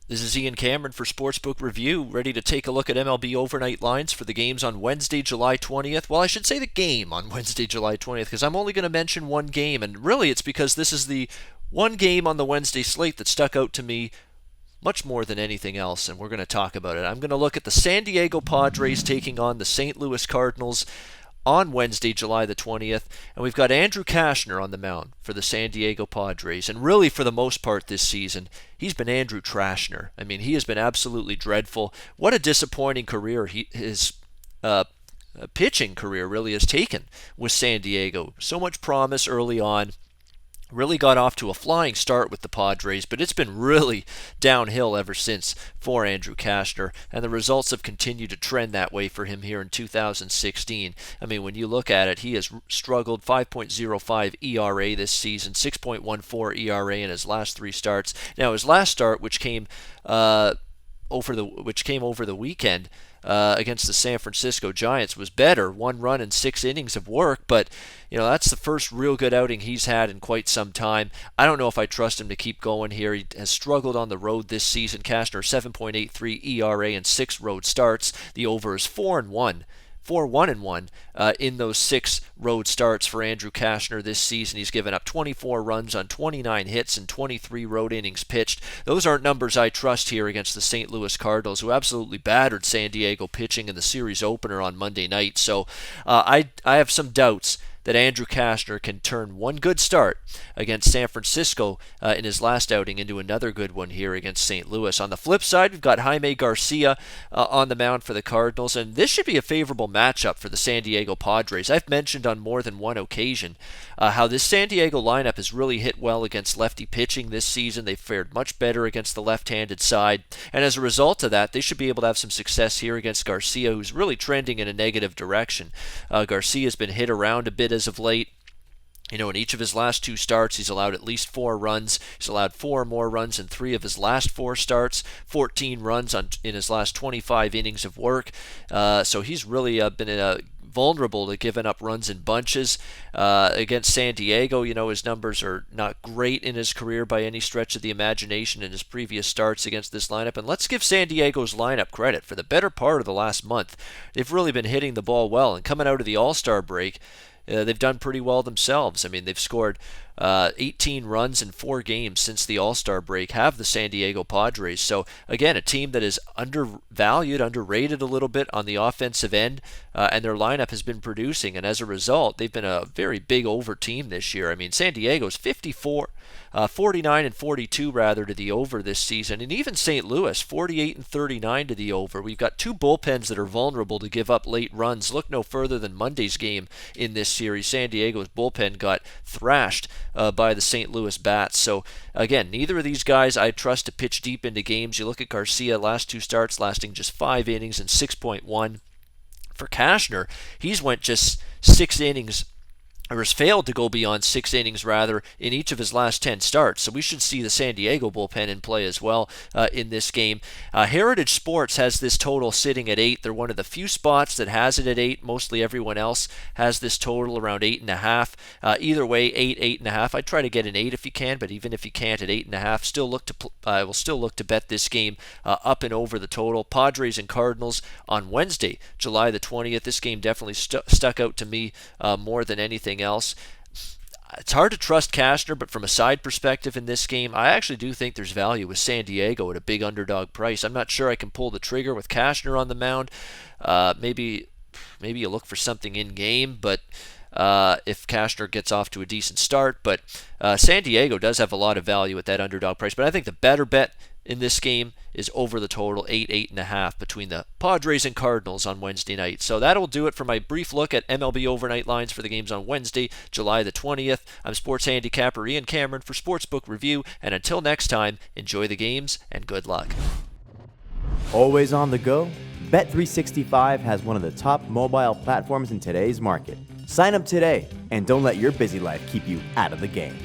This is Ian Cameron for Sportsbook Review, ready to take a look at MLB overnight lines for the games on Wednesday, July 20th. Well, I should say the game on Wednesday, July 20th, because I'm only going to mention one game, and really it's because this is the one game on the Wednesday slate that stuck out to me much more than anything else, and we're going to talk about it. I'm going to look at the San Diego Padres taking on the St. Louis Cardinals on Wednesday, July the 20th, and we've got Andrew Cashner on the mound for the San Diego Padres. And really, for the most part this season, he's been Andrew Trashner. I mean, he has been absolutely dreadful. What a disappointing career his pitching career really has taken with San Diego. So much promise early on. Really got off to a flying start with the Padres, but it's been really downhill ever since for Andrew Cashner, and the results have continued to trend that way for him here in 2016. I mean, when you look at it, he has struggled. 5.05 ERA this season, 6.14 ERA in his last three starts. Now, his last start, which came over the weekend against the San Francisco Giants, was better. 1 run in 6 innings of work, but that's the first real good outing he's had in quite some time. I don't know if I trust him to keep going here. He has struggled on the road this season. Cashner 7.83 ERA in 6 road starts. The over is 4-1. 4-1-1 in those 6 road starts for Andrew Cashner this season. He's given up 24 runs on 29 hits and 23 road innings pitched. Those aren't numbers I trust here against the St. Louis Cardinals, who absolutely battered San Diego pitching in the series opener on Monday night. So I have some doubts that Andrew Cashner can turn one good start against San Francisco in his last outing into another good one here against St. Louis. On the flip side, we've got Jaime Garcia on the mound for the Cardinals, and this should be a favorable matchup for the San Diego Padres. I've mentioned on more than one occasion how this San Diego lineup has really hit well against lefty pitching this season. They've fared much better against the left-handed side, and as a result of that, they should be able to have some success here against Garcia, who's really trending in a negative direction. Garcia's been hit around a bit as of late. In each of his last 2 starts, he's allowed at least 4 runs. He's allowed 4 or more runs in 3 of his last 4 starts, 14 runs in his last 25 innings of work. So he's really been vulnerable to giving up runs in bunches. Against San Diego, his numbers are not great in his career by any stretch of the imagination in his previous starts against this lineup. And let's give San Diego's lineup credit. For the better part of the last month, they've really been hitting the ball well. And coming out of the All-Star break, they've done pretty well themselves. I mean, they've scored 18 runs in 4 games since the All-Star break, have the San Diego Padres. So, again, a team that is undervalued, underrated a little bit on the offensive end, and their lineup has been producing. And as a result, they've been a very big over team this year. I mean, San Diego's 49 and 42 rather to the over this season, and even St. Louis 48 and 39 to the over. We've got 2 bullpens that are vulnerable to give up late runs. Look no further than Monday's game in this series. San Diego's bullpen got thrashed by the St. Louis Bats. So again, neither of these guys I trust to pitch deep into games. You look at Garcia, last 2 starts lasting just 5 innings and 6.1. For Cashner, he's went just 6 innings, or has failed to go beyond 6 innings rather in each of his last 10 starts. So we should see the San Diego bullpen in play as well in this game. Heritage Sports has this total sitting at 8. They're one of the few spots that has it at 8. Mostly everyone else has this total around 8.5. Either way, 8, 8.5. I'd try to get an 8 if you can, but even if you can't at 8.5, I will still look to bet this game up and over the total. Padres and Cardinals on Wednesday, July the 20th. This game definitely stuck out to me more than anything else. It's hard to trust Cashner, but from a side perspective in this game, I actually do think there's value with San Diego at a big underdog price. I'm not sure I can pull the trigger with Cashner on the mound. Maybe you look for something in game, but if Cashner gets off to a decent start. But San Diego does have a lot of value at that underdog price. But I think the better bet in this game is over the total, 8, 8.5 between the Padres and Cardinals on Wednesday night. So that'll do it for my brief look at MLB overnight lines for the games on Wednesday, July the 20th. I'm sports handicapper Ian Cameron for Sportsbook Review, and until next time, enjoy the games and good luck. Always on the go? Bet365 has one of the top mobile platforms in today's market. Sign up today and don't let your busy life keep you out of the game.